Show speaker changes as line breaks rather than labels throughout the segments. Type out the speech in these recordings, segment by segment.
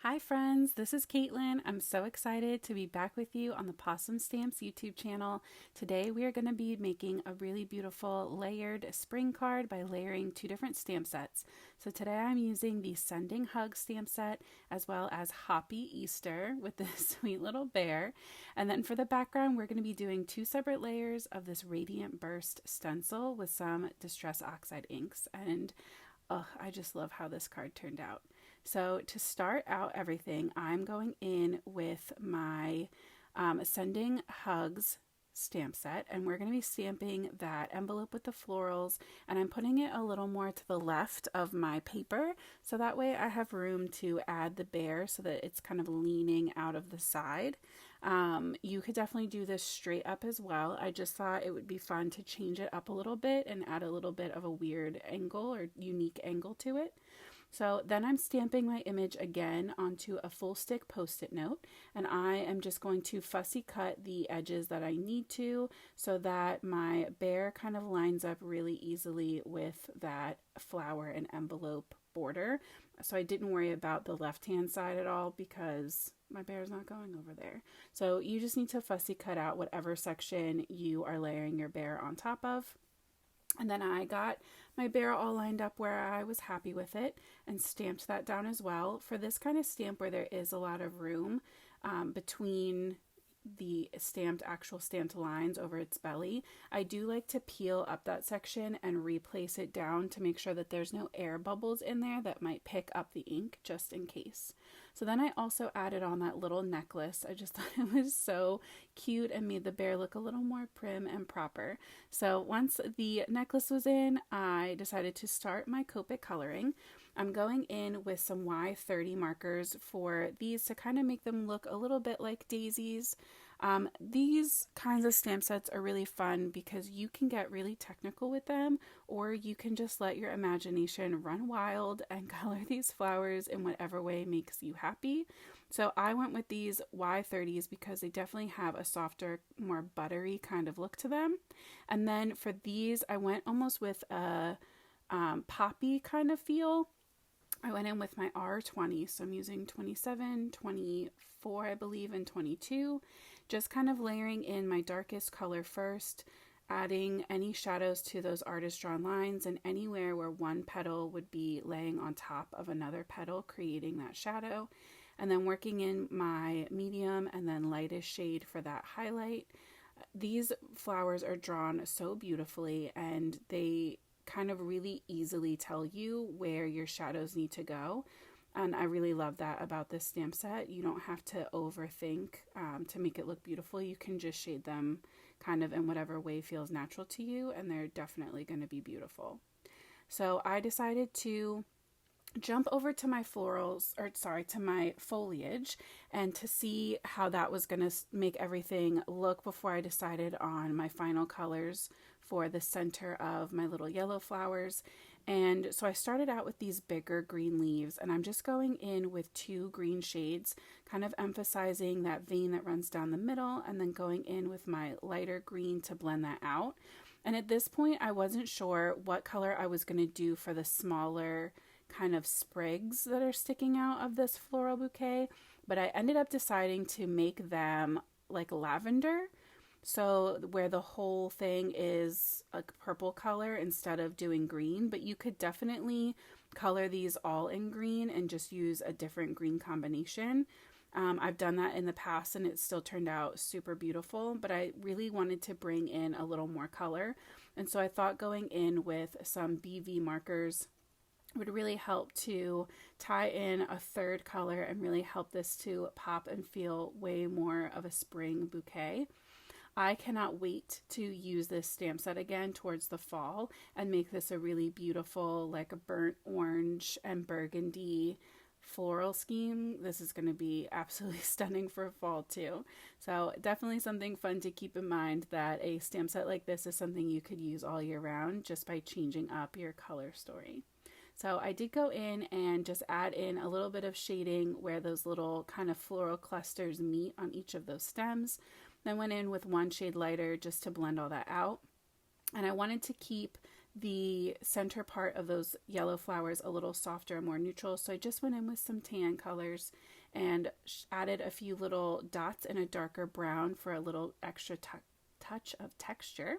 Hi friends, this is Caitlin. I'm so excited to be back with you on the Possum Stamps YouTube channel. Today we are going to be making a really beautiful layered spring card by layering two different stamp sets. So today I'm using the Sending Hug stamp set as well as Hoppy Easter with this sweet little bear. And then for the background we're going to be doing two separate layers of this Radiant Burst stencil with some Distress Oxide inks. And I just love how this card turned out. So to start out everything, I'm going in with my Sending Hugs stamp set, and we're going to be stamping that envelope with the florals, and I'm putting it a little more to the left of my paper so that way I have room to add the bear so that it's kind of leaning out of the side. You could definitely do this straight up as well. I just thought it would be fun to change it up a little bit and add a little bit of a weird angle or unique angle to it. So then I'm stamping my image again onto a full stick post-it note, and I am just going to fussy cut the edges that I need to so that my bear kind of lines up really easily with that flower and envelope border. So I didn't worry about the left-hand side at all because my bear is not going over there. So you just need to fussy cut out whatever section you are layering your bear on top of. And then I got my bear all lined up where I was happy with it and stamped that down as well. For this kind of stamp where there is a lot of room between the actual stamped lines over its belly, I do like to peel up that section and replace it down to make sure that there's no air bubbles in there that might pick up the ink just in case. So then I also added on that little necklace. I just thought it was so cute and made the bear look a little more prim and proper. So once the necklace was in, I decided to start my Copic coloring. I'm going in with some Y30 markers for these to kind of make them look a little bit like daisies. These kinds of stamp sets are really fun because you can get really technical with them, or you can just let your imagination run wild and color these flowers in whatever way makes you happy. So I went with these Y30s because they definitely have a softer, more buttery kind of look to them. And then for these, I went almost with a poppy kind of feel. I went in with my R20, so I'm using 27, 24, I believe, and 22. Just kind of layering in my darkest color first, adding any shadows to those artist drawn lines and anywhere where one petal would be laying on top of another petal, creating that shadow. And then working in my medium and then lightest shade for that highlight. These flowers are drawn so beautifully, and they kind of really easily tell you where your shadows need to go. And I really love that about this stamp set. You don't have to overthink to make it look beautiful. You can just shade them kind of in whatever way feels natural to you, and they're definitely going to be beautiful. So I decided to jump over to my to my foliage and to see how that was going to make everything look before I decided on my final colors for the center of my little yellow flowers. And so I started out with these bigger green leaves, and I'm just going in with two green shades, kind of emphasizing that vein that runs down the middle, and then going in with my lighter green to blend that out. And at this point, I wasn't sure what color I was going to do for the smaller kind of sprigs that are sticking out of this floral bouquet, but I ended up deciding to make them like lavender. So where the whole thing is a purple color instead of doing green, but you could definitely color these all in green and just use a different green combination. I've done that in the past and it still turned out super beautiful, but I really wanted to bring in a little more color. And so I thought going in with some BV markers would really help to tie in a third color and really help this to pop and feel way more of a spring bouquet. I cannot wait to use this stamp set again towards the fall and make this a really beautiful, like a burnt orange and burgundy floral scheme. This is going to be absolutely stunning for fall too. So definitely something fun to keep in mind, that a stamp set like this is something you could use all year round just by changing up your color story. So I did go in and just add in a little bit of shading where those little kind of floral clusters meet on each of those stems. Then went in with one shade lighter just to blend all that out. And I wanted to keep the center part of those yellow flowers a little softer and more neutral, so I just went in with some tan colors and added a few little dots in a darker brown for a little extra touch of texture.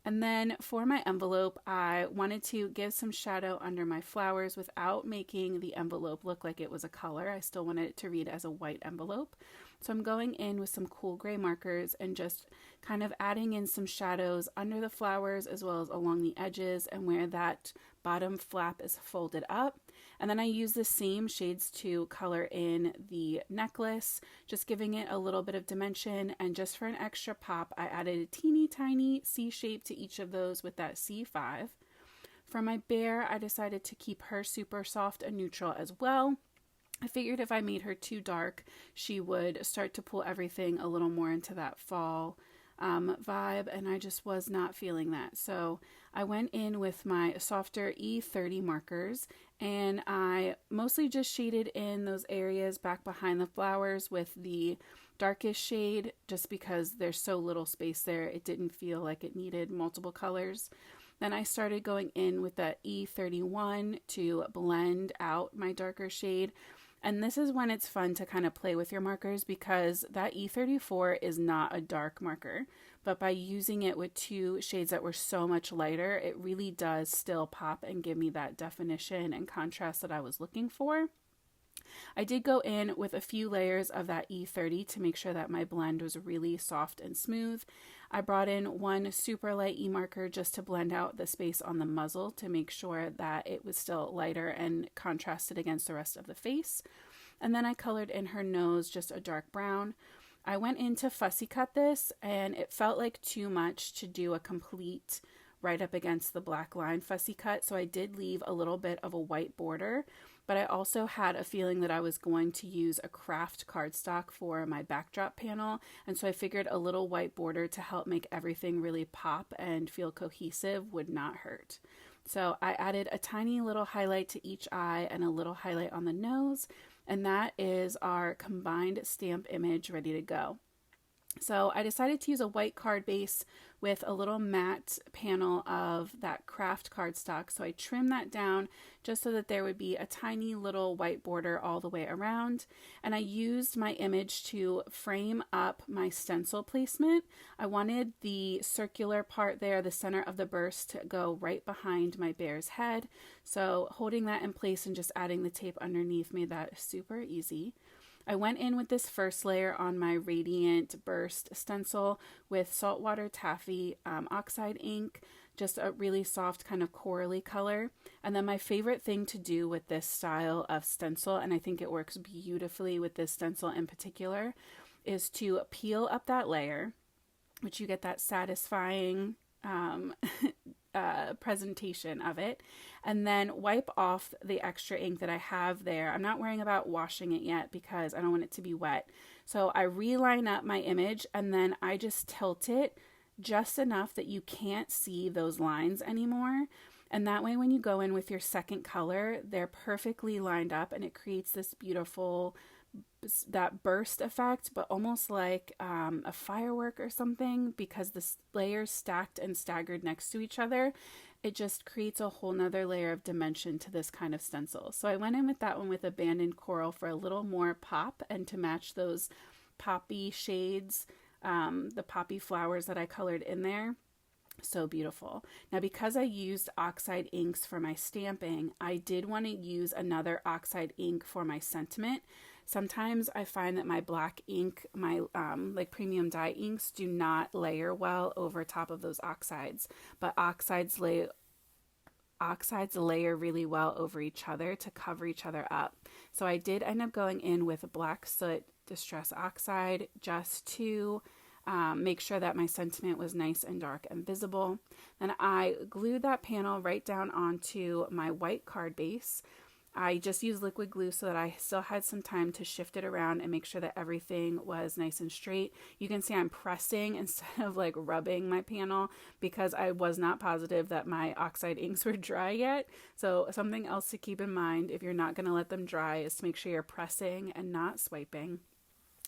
And then for my envelope, I wanted to give some shadow under my flowers without making the envelope look like it was a color. I still wanted it to read as a white envelope. So I'm going in with some cool gray markers and just kind of adding in some shadows under the flowers as well as along the edges and where that bottom flap is folded up. And then I use the same shades to color in the necklace, just giving it a little bit of dimension. And just for an extra pop, I added a teeny tiny C shape to each of those with that C5. For my bear, I decided to keep her super soft and neutral as well. I figured if I made her too dark, she would start to pull everything a little more into that fall vibe, and I just was not feeling that. So I went in with my softer E30 markers, and I mostly just shaded in those areas back behind the flowers with the darkest shade, just because there's so little space there. It didn't feel like it needed multiple colors. Then I started going in with that E31 to blend out my darker shade. And this is when it's fun to kind of play with your markers, because that E34 is not a dark marker, but by using it with two shades that were so much lighter, it really does still pop and give me that definition and contrast that I was looking for. I did go in with a few layers of that E30 to make sure that my blend was really soft and smooth. I brought in one super light E marker just to blend out the space on the muzzle to make sure that it was still lighter and contrasted against the rest of the face. And then I colored in her nose just a dark brown. I went in to fussy cut this, and it felt like too much to do a complete right up against the black line fussy cut, so I did leave a little bit of a white border. But I also had a feeling that I was going to use a craft cardstock for my backdrop panel, and so I figured a little white border to help make everything really pop and feel cohesive would not hurt. So I added a tiny little highlight to each eye and a little highlight on the nose, and that is our combined stamp image ready to go. So I decided to use a white card base with a little matte panel of that craft cardstock. So I trimmed that down just so that there would be a tiny little white border all the way around. And I used my image to frame up my stencil placement. I wanted the circular part there, the center of the burst, to go right behind my bear's head. So holding that in place and just adding the tape underneath made that super easy. I went in with this first layer on my Radiant Burst stencil with saltwater taffy oxide ink, just a really soft kind of corally color. And then my favorite thing to do with this style of stencil, and I think it works beautifully with this stencil in particular, is to peel up that layer, which you get that satisfying presentation of it, and then wipe off the extra ink that I have there. I'm not worrying about washing it yet because I don't want it to be wet. So I reline up my image, and then I just tilt it just enough that you can't see those lines anymore. And that way when you go in with your second color, they're perfectly lined up, and it creates this beautiful, that burst effect, but almost like a firework or something, because the layers stacked and staggered next to each other, it just creates a whole nother layer of dimension to this kind of stencil. So I went in with that one with Abandoned Coral for a little more pop and to match those poppy shades, the poppy flowers that I colored in there. So beautiful. Now, because I used oxide inks for my stamping, I did want to use another oxide ink for my sentiment. Sometimes I find that my black ink, my like premium dye inks, do not layer well over top of those oxides, but oxides layer really well over each other to cover each other up. So I did end up going in with Black Soot Distress Oxide just to make sure that my sentiment was nice and dark and visible. Then I glued that panel right down onto my white card base. I just used liquid glue so that I still had some time to shift it around and make sure that everything was nice and straight. You can see I'm pressing instead of like rubbing my panel because I was not positive that my oxide inks were dry yet. So something else to keep in mind if you're not going to let them dry is to make sure you're pressing and not swiping.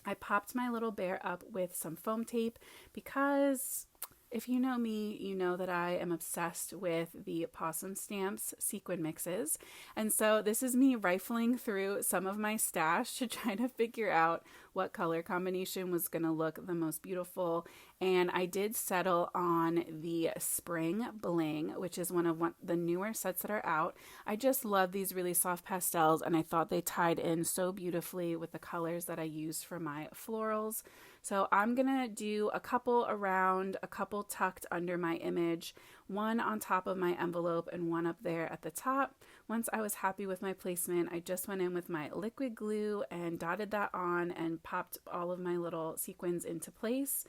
I popped my little bear up with some foam tape because If you know me, you know that I am obsessed with the Possum Stamps sequin mixes. And so this is me rifling through some of my stash to try to figure out what color combination was going to look the most beautiful. And I did settle on the Spring Bling, which is one of the newer sets that are out. I just love these really soft pastels, and I thought they tied in so beautifully with the colors that I used for my florals. So I'm gonna do a couple around, a couple tucked under my image, one on top of my envelope and one up there at the top. Once I was happy with my placement, I just went in with my liquid glue and dotted that on and popped all of my little sequins into place.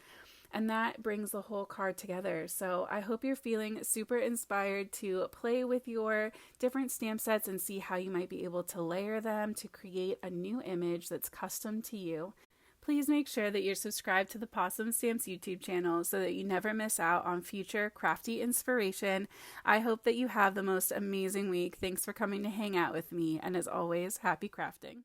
And that brings the whole card together. So I hope you're feeling super inspired to play with your different stamp sets and see how you might be able to layer them to create a new image that's custom to you. Please make sure that you're subscribed to the Possum Stamps YouTube channel so that you never miss out on future crafty inspiration. I hope that you have the most amazing week. Thanks for coming to hang out with me, and as always, happy crafting.